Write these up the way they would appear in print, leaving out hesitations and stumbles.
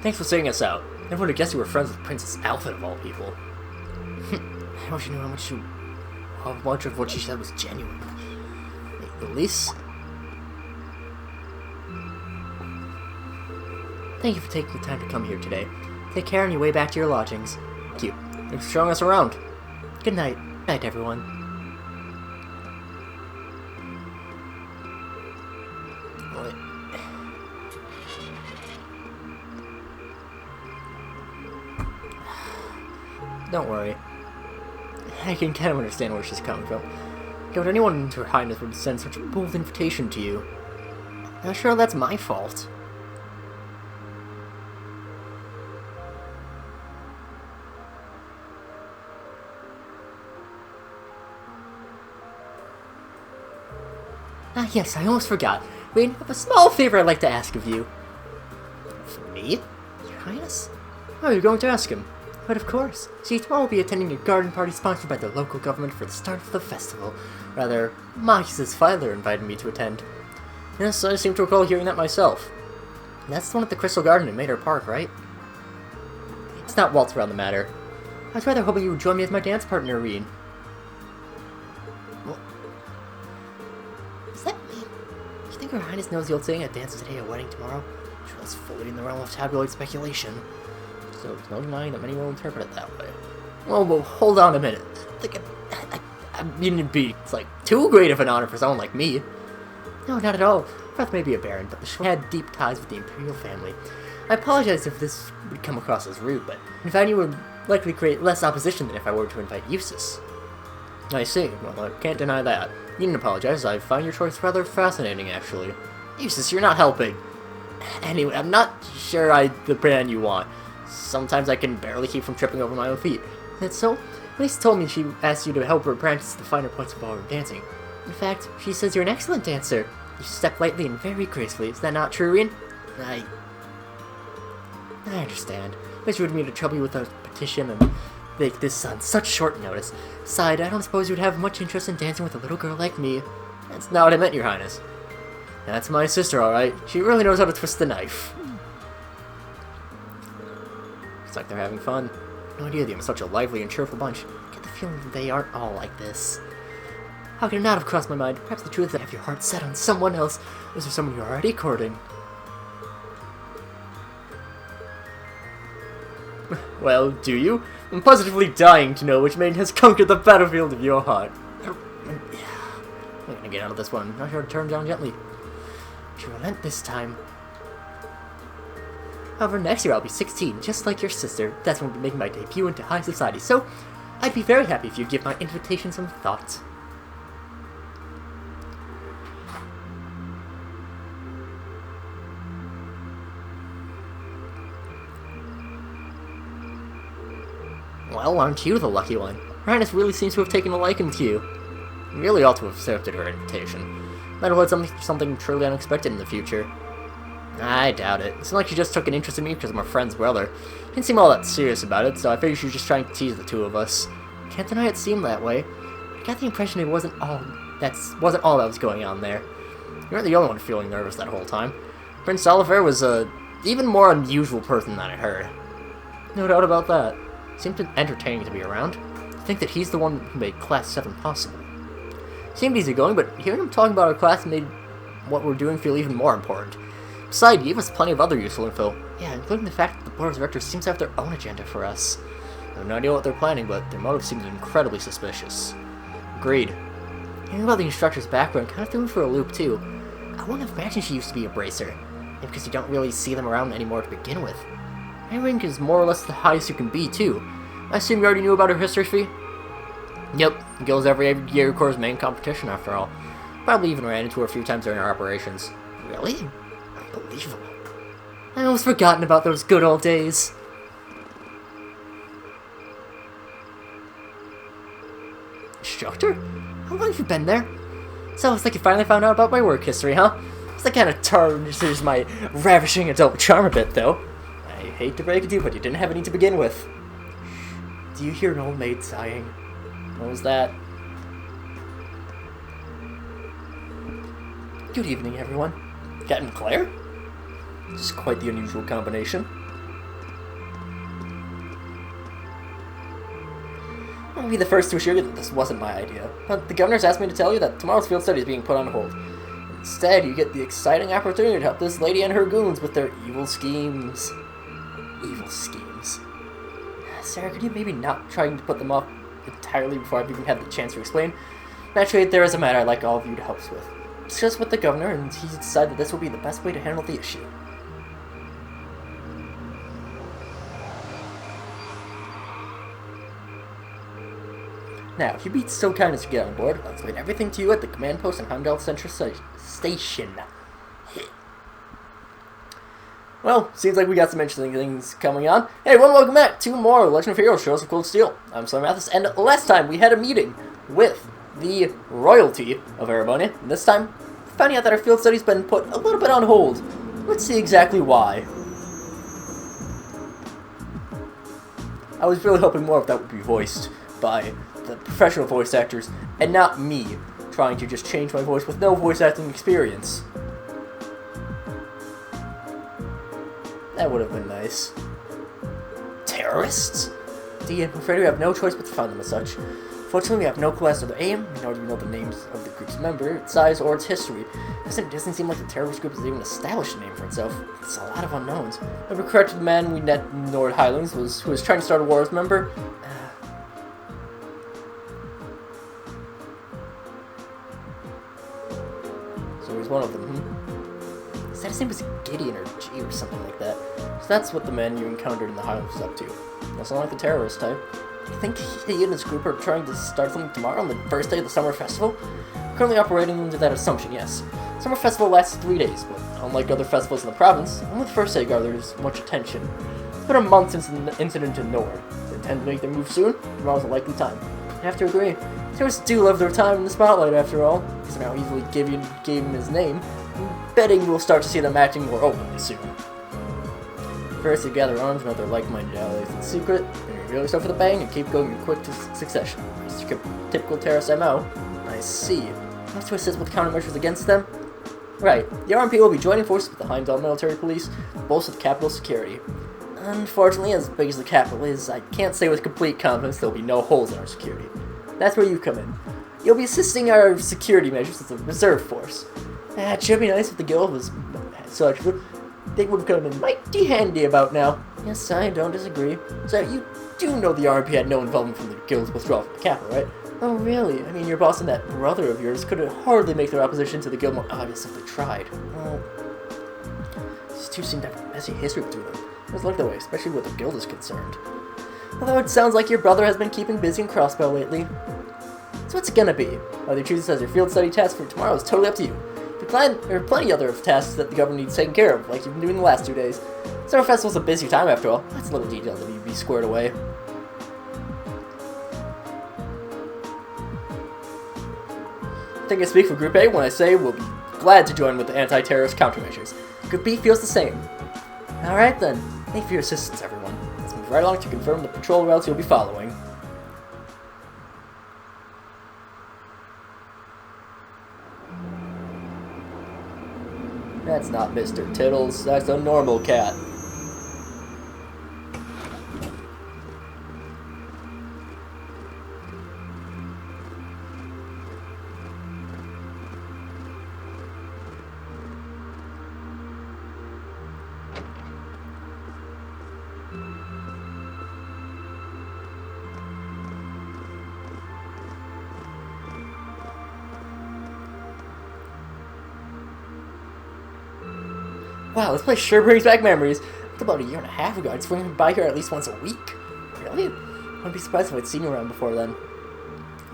Thanks for seeing us out. Never would have guessed you were friends with Princess Alpha of all people. I wish you knew how much of what she said was genuine. Hey, Elise? Thank you for taking the time to come here today. Take care on your way back to your lodgings. Thank you. Thanks for showing us around. Good night. Good night, everyone. Wait. Don't worry. I can kind of understand where she's coming from. Don't anyone, Her Highness, would send such a bold invitation to you. Not sure that's my fault. Ah, yes, I almost forgot. We have a small favor I'd like to ask of you. For me? Your Highness? Oh, you're going to ask him? But of course. See, tomorrow we'll be attending a garden party sponsored by the local government for the start of the festival. Rather, Mathis' father invited me to attend. Yes, I seem to recall hearing that myself. That's the one at the Crystal Garden in Mater Park, right? Let's not waltz around the matter. I was rather hoping you would join me as my dance partner, Irene. Does that mean? Do you think Her Highness knows the old saying, a dance today, a wedding tomorrow? Which was fully in the realm of tabloid speculation. So there's no denying that many will interpret it that way. Well, hold on a minute. I mean, it'd be, it's like, too great of an honor for someone like me. No, not at all. Freth may be a baron, but the Schwartz had deep ties with the imperial family. I apologize if this would come across as rude, but in fact you would likely create less opposition than if I were to invite Eustace. I see. Well, I can't deny that. You needn't apologize. I find your choice rather fascinating, actually. Eustace, you're not helping. Anyway, I'm not sure the brand you want. Sometimes I can barely keep from tripping over my own feet. That's so? Elise told me she asked you to help her practice the finer points of ballroom dancing. In fact, she says you're an excellent dancer. You step lightly and very gracefully. Is that not true, Irene? I understand. Wish you would me to trouble you with a petition and make this on such short notice. Besides, I don't suppose you'd have much interest in dancing with a little girl like me. That's not what I meant, Your Highness. That's my sister, alright. She really knows how to twist the knife. Looks like they're having fun. No idea they have such a lively and cheerful bunch. I get the feeling that they aren't all like this. How could it not have crossed my mind? Perhaps the truth is that you have your heart set on someone else. Is there someone you're already courting? Well, do you? I'm positively dying to know which maiden has conquered the battlefield of your heart. I'm gonna get out of this one. Not sure to turn down gently. But you relent this time. However, next year I'll be 16, just like your sister. That's when I'll be making my debut into high society, so I'd be very happy if you'd give my invitation some thought. Well, aren't you the lucky one? Her Highness really seems to have taken a liking to you. You really ought to have accepted her invitation. Might have had something truly unexpected in the future. I doubt it. It's not like she just took an interest in me because I'm her friend's brother. Didn't seem all that serious about it, so I figured she was just trying to tease the two of us. Can't deny it seemed that way. I got the impression it wasn't all that was going on there. You weren't the only one feeling nervous that whole time. Prince Oliver was a even more unusual person than I heard. No doubt about that. Seemed entertaining to be around. I think that he's the one who made Class 7 possible. Seemed easygoing, but hearing him talking about our class made what we're doing feel even more important. Besides, he gave us plenty of other useful info. Yeah, including the fact that the board of directors seems to have their own agenda for us. I have no idea what they're planning, but their motive seems incredibly suspicious. Agreed. Hearing about the instructor's background kind of threw me for a loop, too. I wouldn't have imagined she used to be a bracer. Maybe because you don't really see them around anymore to begin with. My rank is more or less the highest you can be, too. I assume you already knew about her history fee? Yep, Guild's every year Corps' main competition, after all. Probably even ran into her a few times during our operations. Really? Unbelievable. I almost forgotten about those good old days. Instructor? How long have you been there? Sounds like you finally found out about my work history, huh? That kind of tarnishes my ravishing adult charm a bit, though. I hate to break it to you, but you didn't have any to begin with. Do you hear an old maid sighing? What was that? Good evening, everyone. Captain Claire? This is quite the unusual combination. I'll be the first to assure you that this wasn't my idea, but the governor's asked me to tell you that tomorrow's field study is being put on hold. Instead, you get the exciting opportunity to help this lady and her goons with their evil schemes. Evil schemes. Sarah, could you maybe not try to put them off entirely before I've even had the chance to explain? Naturally, there is a matter I'd like all of you to help us with. Discuss with the governor, and he's decided that this will be the best way to handle the issue. Now, if you'd be so kind as to get on board, I'll explain everything to you at the command post in Heimdall Central Station. Well, seems like we got some interesting things coming on. Hey everyone, welcome back to more Legend of Heroes Heroes of Cold Steel. I'm SlayerMathis, and last time we had a meeting with the royalty of Erebonia, and this time, finding out that our field study's been put a little bit on hold. Let's see exactly why. I was really hoping more of that would be voiced by the professional voice actors, and not me trying to just change my voice with no voice acting experience. That would have been nice. Terrorists? Indeed, I'm afraid we have no choice but to find them as such. Fortunately, we have no clue as to their aim, nor do we know the names of the group's member, its size, or its history. It doesn't seem like the terrorist group has even established a name for itself. It's a lot of unknowns. If we're correct, the man we met in Nord Highlands who was trying to start a war as a member. So he's one of them, He said his name was Gideon or G or something like that. So that's what the man you encountered in the Highlands was up to. That's not like the terrorist type. I think he and his group are trying to start something tomorrow on the first day of the summer festival. Currently operating under that assumption, yes. Summer festival lasts 3 days, but unlike other festivals in the province, only the first day garners much attention. It's been a month since the incident in Nord. They intend to make their move soon. Tomorrow's a likely time. I have to agree. Tourists do love their time in the spotlight, after all. Because now easily gave him his name. I'm betting we'll start to see them acting more openly soon. First, they gather arms and other like-minded allies in secret, and really start for the bang and keep going in quick succession. It's typical terrorist MO. I see. Have to assist with countermeasures against them? Right. The RMP will be joining forces with the Heimdall military police, both with capital security. Unfortunately, as big as the capital is, I can't say with complete confidence there will be no holes in our security. That's where you come in. You'll be assisting our security measures as a reserve force. It should be nice if the guild was such, but they would come in mighty handy about now. Yes, I don't disagree. So, you do know the RMP had no involvement from the guild's withdrawal from the capital, right? Oh, really? I mean, your boss and that brother of yours could hardly make their opposition to the guild more obvious if they tried. Well, these two seem to have a messy history between them. It doesn't look that way, especially where the guild is concerned. Although it sounds like your brother has been keeping busy in Crossbow lately. So what's it gonna be? Whether you choose this as your field study task for tomorrow is totally up to you. There are plenty other tasks that the government needs taken care of, like you've been doing the last 2 days. Summer Festival's a busy time after all. That's a little detail that need to be squared away. I think I speak for Group A when I say we'll be glad to join with the anti-terrorist countermeasures. Group B feels the same. Alright then, thank you for your assistance, everyone. Let's move right along to confirm the patrol routes you'll be following. That's not Mr. Tittles, that's a normal cat. Wow, this place sure brings back memories. It's about a year and a half ago. I'd swing by here at least once a week. Really? I wouldn't be surprised if I'd seen you around before then.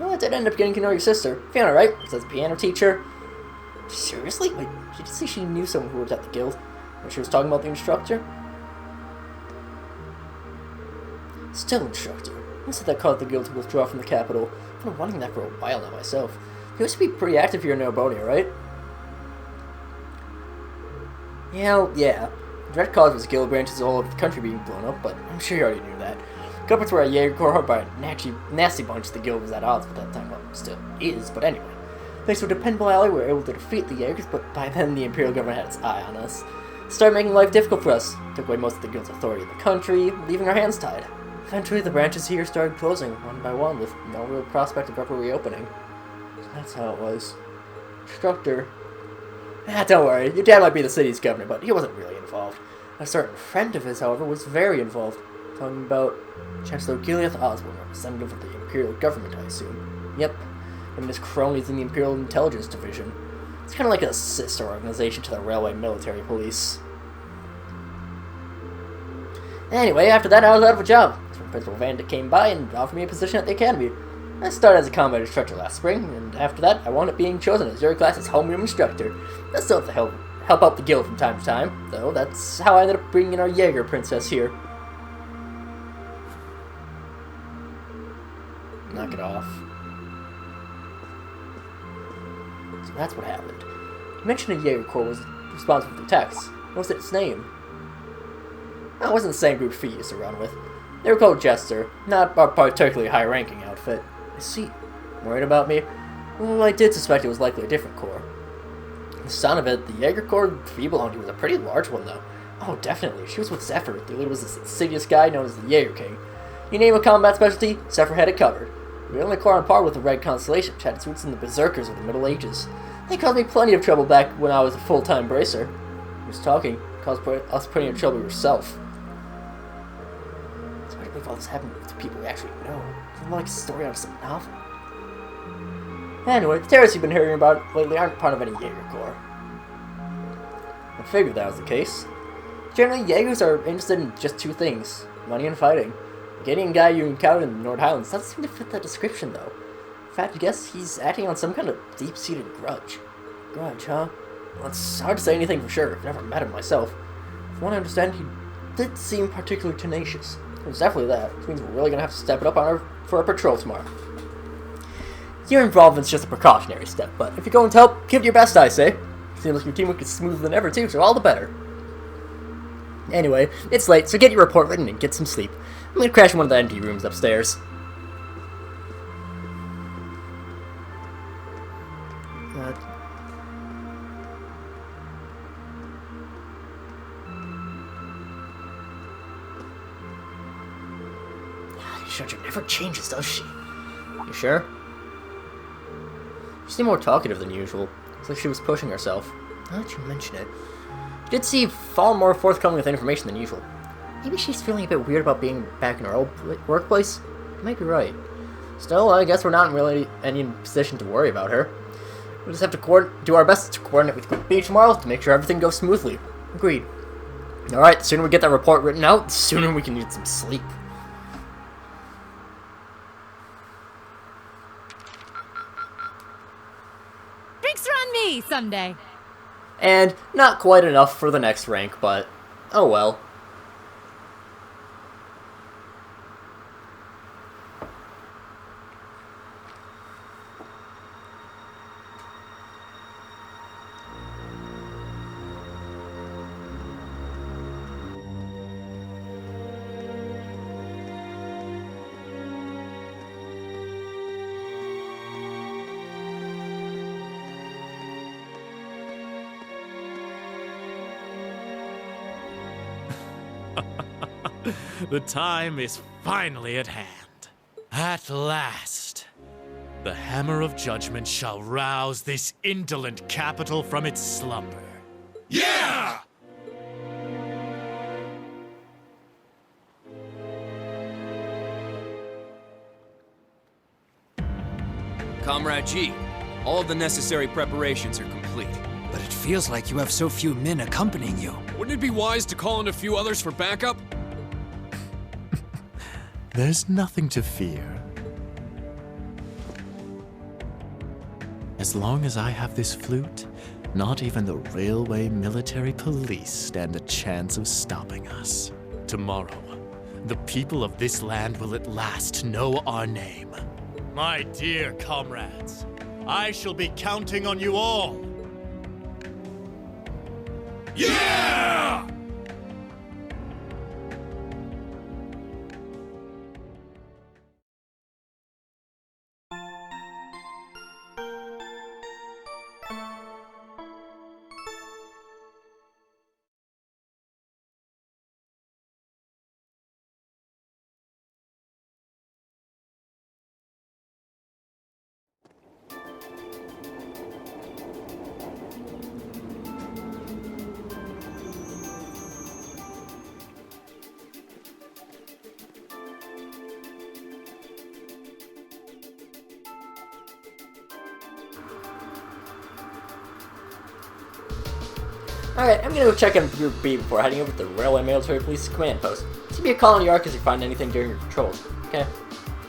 Well, I did end up getting to know your sister. Fiona, right? She was a piano teacher. Seriously? Wait, she did say she knew someone who worked at the guild when she was talking about the instructor? Still instructor. Who said that caused the guild to withdraw from the capital? I've been wanting that for a while now myself. You used to be pretty active here in Erebonia, right? Yeah. The direct cause was guild branches all over the country being blown up, but I'm sure you already knew that. Culprits were a Jaeger Corps by a nasty bunch. The guild was at odds with that time, well, still is, but anyway. Thanks to a dependable ally, we were able to defeat the Jaegers, but by then the Imperial government had its eye on us. It started making life difficult for us. Took away most of the guild's authority in the country, leaving our hands tied. Eventually, the branches here started closing, one by one, with no real prospect of ever reopening. So that's how it was. Instructor. Don't worry, your dad might be the city's governor, but he wasn't really involved. A certain friend of his, however, was very involved. Talking about Chancellor Gileath Osborne, representative of the Imperial government, I assume. Yep, him and his cronies in the Imperial Intelligence Division. It's kind of like a sister organization to the Railway Military Police. Anyway, after that, I was out of a job. So Principal Vanda came by and offered me a position at the academy. I started as a combat instructor last spring, and after that, I wound up being chosen as your class's homeroom instructor. That's still to help out the guild from time to time, though that's how I ended up bringing our Jaeger princess here. Knock it off. So that's what happened. You mentioned a Jaeger Corps was responsible for the attacks. What was its name? That wasn't the same group Fee used to run with. They were called Jester, not a particularly high-ranking outfit. I see. Worried about me? Well, I did suspect it was likely a different corps. The sound of it, the Jaeger Corps Fee belonged to was a pretty large one, though. Oh, definitely. She was with Zephyr. The leader was this insidious guy known as the Jaeger King. You name a combat specialty, Zephyr had it covered. We were the only corps on par with the Red Constellation, which had its roots in the Berserkers of the Middle Ages. They caused me plenty of trouble back when I was a full-time bracer. Who's talking? Caused us plenty of trouble yourself. So why do you believe all this happened with the people we actually know? It's more like a story out of some novel. Anyway, the terrorists you've been hearing about lately aren't part of any Jaeger Corps. I figured that was the case. Generally, Jaegers are interested in just two things: money and fighting. The Gideon guy you encountered in the North Highlands doesn't seem to fit that description, though. In fact, I guess he's acting on some kind of deep-seated grudge. Grudge, huh? Well, it's hard to say anything for sure. I've never met him myself. From what I understand, he did seem particularly tenacious. It was definitely that, which means we're really gonna have to step it up for our patrol tomorrow. Your involvement's just a precautionary step, but if you're going to help, give it your best, I say. Seems like your teamwork is smoother than ever, too, so all the better. Anyway, it's late, so get your report written and get some sleep. I'm gonna crash in one of the empty rooms upstairs. Shudger never changes, does she? You sure? She seemed more talkative than usual. It's like she was pushing herself. Now that you mention it, she did seem far more forthcoming with information than usual. Maybe she's feeling a bit weird about being back in her old workplace? You might be right. Still, I guess we're not really in any position to worry about her. We'll just have to do our best to coordinate with Group B tomorrow to make sure everything goes smoothly. Agreed. Alright, the sooner we get that report written out, the sooner we can get some sleep. Drinks are on me someday. And not quite enough for the next rank, but oh well. The time is finally at hand. At last, the hammer of judgment shall rouse this indolent capital from its slumber. Yeah! Comrade G, all of the necessary preparations are complete. But it feels like you have so few men accompanying you. Wouldn't it be wise to call in a few others for backup? There's nothing to fear. As long as I have this flute, not even the Railway Military Police stand a chance of stopping us. Tomorrow, the people of this land will at last know our name. My dear comrades, I shall be counting on you all. Yeah! Alright, I'm gonna go check on Group B before heading over to the Railway Military Police Command Post. Just give me a call on the Ark if you find anything during your patrols. Okay?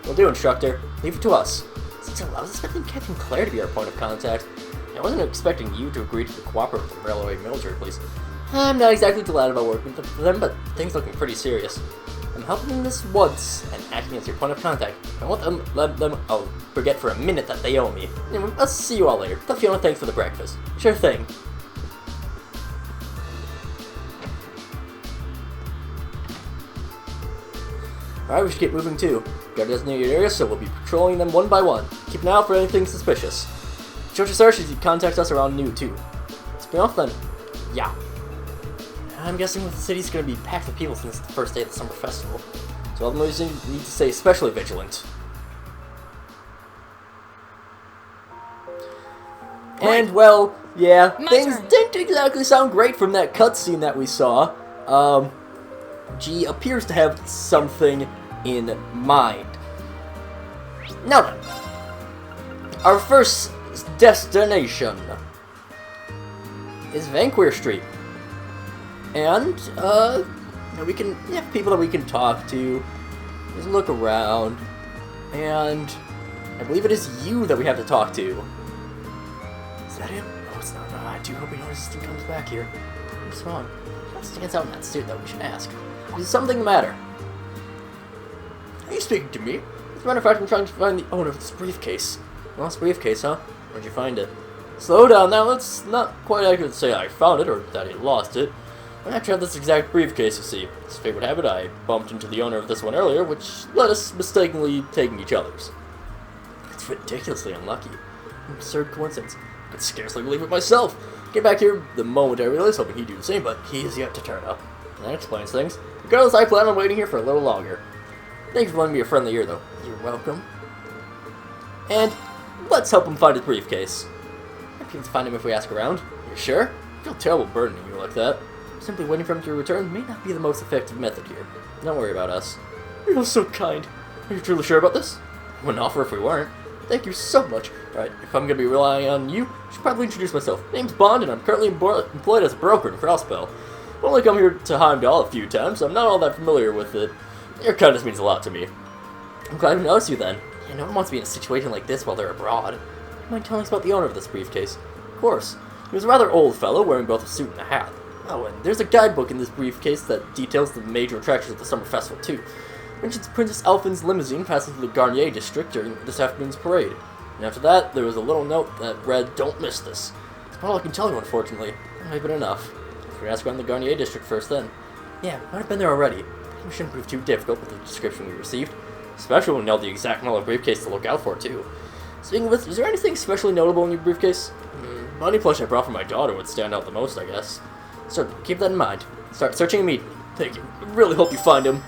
Will do, Instructor. Leave it to us. Still, I was expecting Captain Claire to be our point of contact. I wasn't expecting you to agree to cooperate with the Railway Military Police. I'm not exactly glad about working with them, but things looking pretty serious. I'm helping them this once and acting as your point of contact. I won't let them forget for a minute that they owe me. Anyway, I'll see you all later. Tell Fiona thanks for the breakfast. Sure thing. Alright, we should get moving too. Got a designated area, so we'll be patrolling them one by one. Keep an eye out for anything suspicious. Show your search if you contact us around noon too. Spin off then. Yeah. I'm guessing the city's gonna be packed with people since it's the first day of the summer festival. So all the movies need to stay especially vigilant. And well, yeah, things didn't exactly sound great from that cutscene that we saw. G appears to have something in mind. Now then, our first destination is Vanqueer Street. And, we can have people that we can talk to, just look around, and I believe it is you that we have to talk to. Is that him? Oh, it's not. I do hope he notices and comes back here. What's wrong? What stands out in that suit that we should ask? Does something the matter? Are you speaking to me? As a matter of fact, I'm trying to find the owner of this briefcase. Lost briefcase, huh? Where'd you find it? Slow down now, it's not quite accurate to say I found it or that he lost it. I actually have this exact briefcase, you see. As fate would have it, I bumped into the owner of this one earlier, which led us mistakenly taking each other's. It's ridiculously unlucky. Absurd coincidence. I could scarcely believe it myself. Get back here the moment I realized, hoping he'd do the same, but he is yet to turn up. That explains things. Regardless, I plan on waiting here for a little longer. Thanks for lending me a friendly ear, though. You're welcome. And let's help him find his briefcase. I can find him if we ask around. You sure? I feel terrible burdening you like that. Simply waiting for him to return may not be the most effective method here. Don't worry about us. You're so kind. Are you truly sure about this? I wouldn't offer if we weren't. Thank you so much. Right, if I'm going to be relying on you, I should probably introduce myself. Name's Bond, and I'm currently employed as a broker in Crossbell. I've only come here to Heimdall a few times, so I'm not all that familiar with it. Your kindness means a lot to me. I'm glad to notice you then. Yeah, no one wants to be in a situation like this while they're abroad. You mind telling us about the owner of this briefcase? Of course. He was a rather old fellow, wearing both a suit and a hat. Oh, and there's a guidebook in this briefcase that details the major attractions of the summer festival, too. Mentions Princess Elfin's limousine passing through the Garnier district during this afternoon's parade. And after that, there was a little note that read, "Don't miss this." That's all I can tell you, unfortunately. That might have been enough. If we ask around the Garnier district first, then. Yeah, might have been there already. It shouldn't prove too difficult with the description we received. Especially when we know the exact model of briefcase to look out for, too. Speaking of which, is there anything especially notable in your briefcase? Bunny plush I brought for my daughter would stand out the most, I guess. So, keep that in mind. Start searching immediately. Thank you. I really hope you find him.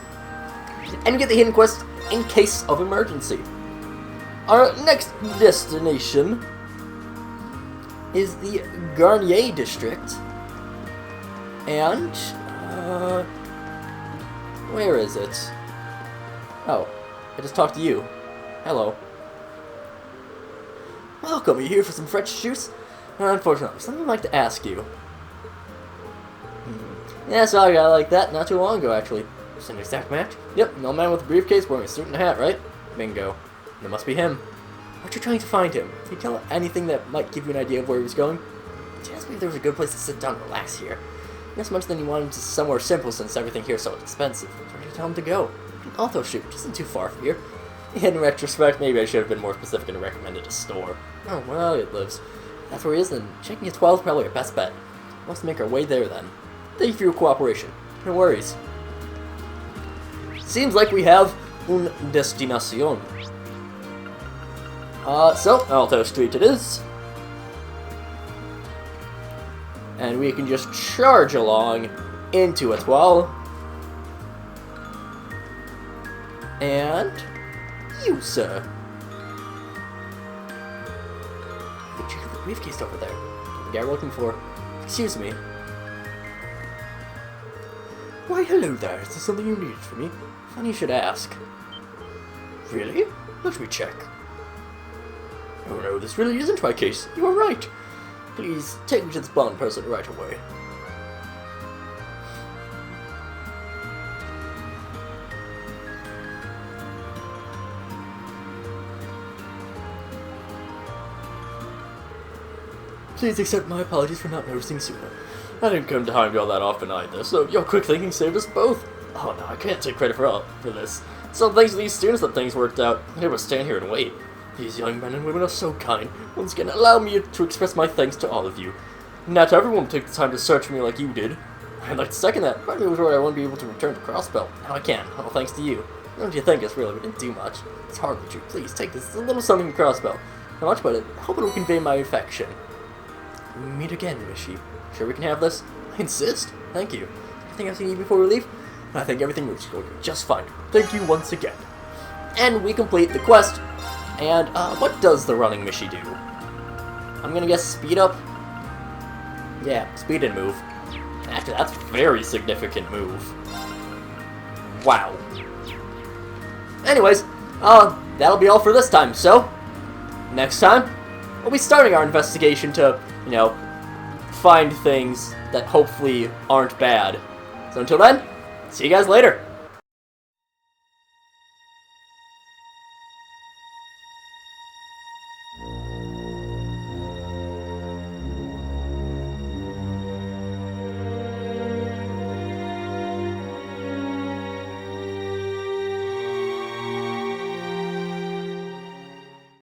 And get the hidden quest in case of emergency. Our next destination is the Garnier district. And, where is it? Oh, I just talked to you. Hello. Welcome, are you here for some fresh juice? Unfortunately, something I'd like to ask you. Yeah, so I got like that not too long ago, actually. Just an exact match? Yep, an old man with a briefcase wearing a suit and a hat, right? Bingo. That must be him. What you trying to find him? Can you tell anything that might give you an idea of where he was going? He asked me if there was a good place to sit down and relax here. Not so much that he wanted to somewhere simple since everything here is so expensive. Where did you tell him to go? Although shoot, which isn't too far from here. In retrospect, maybe I should have been more specific and recommended a store. Oh, well, it lives. If that's where he is, then checking his 12 is probably our best bet. Let's make our way there then. Thank you for your cooperation. No worries. Seems like we have un destinación. So, Alto Street it is. And we can just charge along into it, well. And you, sir. Hey, check out the briefcase over there. The guy we're looking for. Excuse me. Why, hello there. Is there something you needed from me? Funny you should ask. Really? Let me check. Oh no, this really isn't my case. You are right. Please, take me to this blonde person right away. Please accept my apologies for not noticing sooner. I didn't come to harm you all that often either, so your quick thinking saved us both. Oh no, I can't take credit for this. So thanks to these students that things worked out. I'm able to stand here and wait. These young men and women are so kind. Once again, allow me to express my thanks to all of you. Not everyone took the time to search for me like you did. I'd like to second that. Part of me was worried I wouldn't be able to return to Crossbelt. Now I can, all thanks to you. Don't you think us, really? We didn't do much. It's hardly true. Please, take this. It's a little something from Crossbelt. Not much, but I hope it will convey my affection. We meet again, Mishi. Sure we can have this? I insist. Thank you. I think I've seen you before we leave. I think everything was going just fine. Thank you once again. And we complete the quest. And, what does the running Mishi do? I'm gonna guess speed up? Yeah, speed and move. Actually, that's a very significant move. Wow. Anyways, that'll be all for this time, so next time, we'll be starting our investigation to, you know, find things that hopefully aren't bad. So until then, see you guys later.